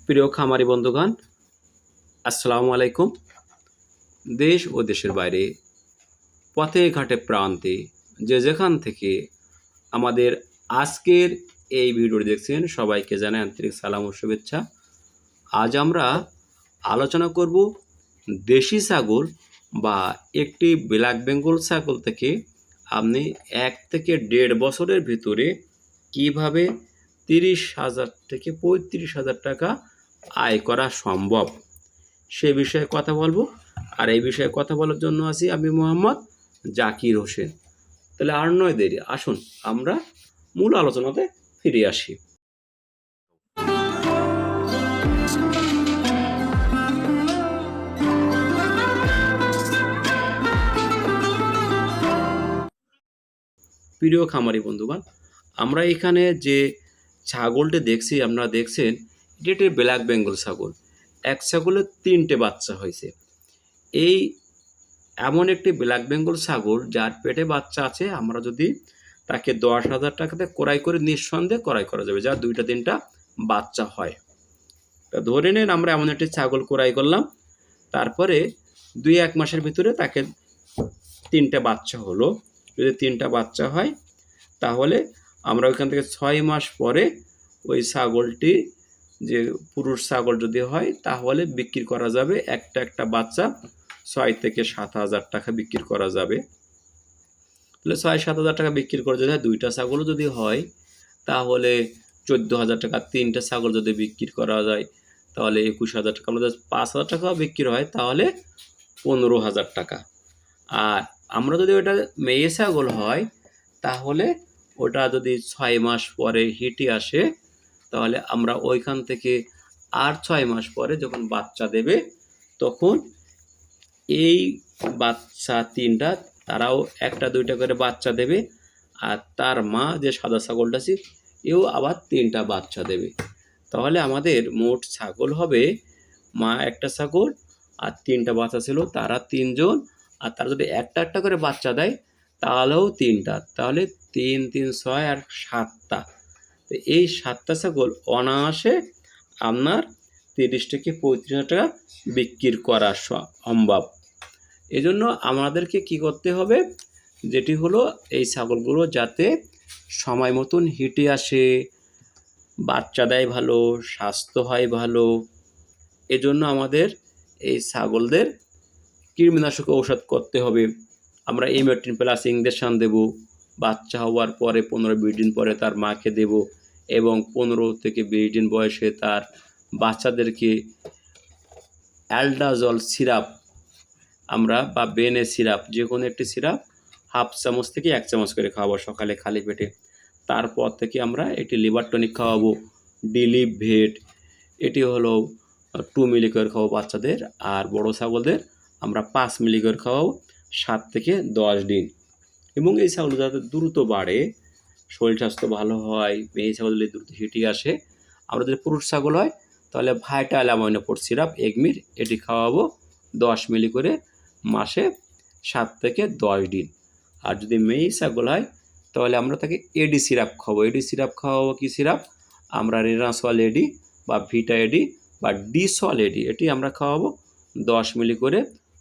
প্রিয় খামারি বন্ধুগণ, আসসালামু আলাইকুম। দেশ ও দেশের বাইরে, পথে ঘাটে প্রান্তে যে যেখান থেকে আমাদের আজকের এই ভিডিওটি দেখছেন, সবাইকে জানাই আন্তরিক সালাম ও শুভেচ্ছা। আজ আমরা আলোচনা করব দেশি ছাগল বা একটি ব্ল্যাক বেঙ্গল ছাগল থেকে আপনি 1 থেকে 1.5 বছরের ভিতরে কিভাবে 30,000 থেকে 35,000 টাকা আয় করা সম্ভব সে বিষয়ে কথা বলবো। আর এই বিষয়ে কথা বলার জন্য আছি আমি মোহাম্মদ জাকির হোসেন। তাহলে আর নয় দেরি, আসুন আমরা মূল আলোচনাতে ফিরে আসি। প্রিয় খামারি বন্ধুগণ, আমরা এখানে যে ছাগলটি দেখছি, আপনারা দেখছেন এটি একটি ব্ল্যাক বেঙ্গল ছাগল। এক ছাগলের 3টে বাচ্চা হয়েছে। এই এমন একটি ব্ল্যাক বেঙ্গল ছাগল যার পেটে বাচ্চা আছে, আমরা যদি তাকে 10,000 টাকাতে ক্রয় করে নিঃসন্দেহে ক্রয় করা যাবে, যার 2-3টা বাচ্চা হয়। তা ধরে নেন আমরা এমন একটি ছাগল ক্রয় করলাম, তারপরে 2-1 মাসের ভিতরে তাকে 3টে বাচ্চা হলো। যদি 3টা বাচ্চা হয় তাহলে আমরা ওইখান থেকে 6 মাস পরে ওই ছাগলটি, যে পুরুষ ছাগল যদি হয়, তাহলে বিক্রি করা যাবে। একটা বাচ্চা 6 থেকে 7,000 টাকা বিক্রি করা যাবে। তাহলে 6-7,000 টাকা বিক্রি করে যদি হয়, 2টা ছাগলও যদি হয় তাহলে 14,000 টাকা। 3টে ছাগল যদি বিক্রি করা যায় তাহলে 21,000 টাকা। আমাদের 5,000 টাকাও বিক্রি হয় তাহলে 15,000 টাকা। আর আমরা যদি ওটা মেয়ে ছাগল হয় তাহলে ওটা যদি 6 মাস পরে হিটে আসে তাহলে আমরা ওইখান থেকে আর 6 মাস পরে যখন বাচ্চা দেবে তখন এই বাচ্চা 3টা, তারাও 1-2টা করে বাচ্চা দেবে। আর তার মা যে সাদা ছাগলটা আছে এও আবার 3টা বাচ্চা দেবে। তাহলে আমাদের মোট ছাগল হবে, মা একটা ছাগল আর 3টা বাচ্চা ছিল, তারা 3 জন। আর তারা যদি একটা করে বাচ্চা দেয় তাহলেও 3টা, তাহলে 3, 3, 6 আর 7টা। তো এই 7টা ছাগল অনায়াসে আপনার 30 থেকে 35,000 টাকা বিক্রি করা সম্ভব। এজন্য আমাদেরকে কি করতে হবে, যেটি হলো এই ছাগলগুলো যাতে সময় মতন হিটে আসে, বাচ্চা দেয় ভালো, স্বাস্থ্য হয় ভালো। এজন্য আমাদের এই ছাগলদের কৃমিনাশক ঔষধ করতে হবে। আমরা ইমেট্রিন প্লাস ইঞ্জেকশন দেব। বাচ্চা হওয়ার পরে 15-20 দিন পরে তার মাকে দেব, এবং 15 থেকে 20 দিন বয়সে তার বাচ্চাদেরকে অ্যালডাজল সিরাপ আমরা, বা বেনে সিরাপ, যে কোনো একটি সিরাপ 1/2 চামচ থেকে 1 চামচ করে খাওয়াবো সকালে খালি পেটে। তারপর থেকে আমরা একটি লিভার টনিক খাওয়াবো, ডিলিভ ভেট, এটি হলো 2 মিলি করে খাওয়াবো বাচ্চাদের। আর বড় ছাগলদের আমরা 5 মিলি করে খাওয়াবো 7 থেকে 10 দিন। এবং এই ছাগল যাতে দ্রুত বাড়ে, শরীর স্বাস্থ্য ভালো হয়, মেয়ে ছাগল যদি দ্রুত হিটে আসে, আমরা যদি পুরুষ ছাগল হয় তাহলে ভাইটাল অ্যামাইনোফোর সিরাপ এগমির, এটি খাওয়াবো 10 মিলি করে মাসে 7 থেকে 10 দিন। আর যদি মেয়ে ছাগল হয় তাহলে আমরা তাকে এডি সিরাপ খাওয়াবো। এডি সিরাপ খাওয়াবো কি সিরাপ, আমরা রেনাসল এডি বা ভিটা এডি বা ডিসল এডি, এটি আমরা খাওয়াবো 10 মিলি করে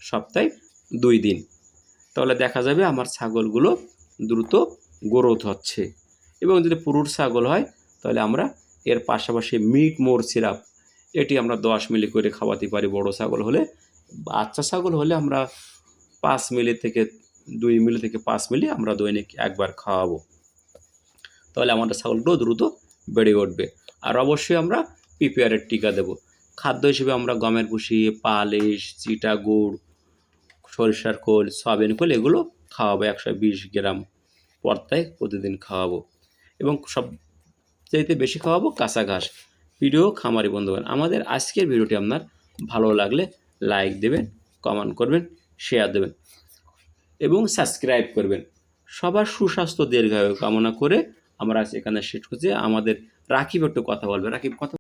সপ্তাহে 2 দিন। তাহলে দেখা যাবে আমার ছাগলগুলো দ্রুত গ্রোথ হচ্ছে। এবং যদি পুরুষ ছাগল হয় তাহলে আমরা এর পাশাপাশি মিট মোর সিরাপ, এটি আমরা 10 মিলি করে খাওয়াতে পারি বড় ছাগল হলে। বাচ্চা ছাগল হলে আমরা 5 মিলি থেকে 2 মিলি থেকে 5 মিলি আমরা দৈনিক একবার খাওয়াবো। তাহলে আমাদের ছাগলগুলো দ্রুত বেড়ে উঠবে। আর অবশ্যই আমরা পিপিআরের টিকা দেব। খাদ্য হিসেবে আমরা গমের ভুসি, পালিশ, চিটা গুড়, সরিষার খোল, সয়াবিন খোল, এগুলো খাওয়াবো 120 গ্রাম পর্যায়ে প্রতিদিন খাওয়াবো। এবং সবচাইতে বেশি খাওয়াবো কাঁচা ঘাস। প্রিয় খামারি বন্ধুগণ, আমাদের আজকের ভিডিওটি আপনার ভালো লাগলে লাইক দেবেন, কমেন্ট করবেন, শেয়ার দেবেন এবং সাবস্ক্রাইব করবেন। সবার সুস্বাস্থ্য দীর্ঘায়ু কামনা করে আমরা এখানে শেষ করছি। আমাদের রাকিব একটু কথা বলবে। রাকিব, কথা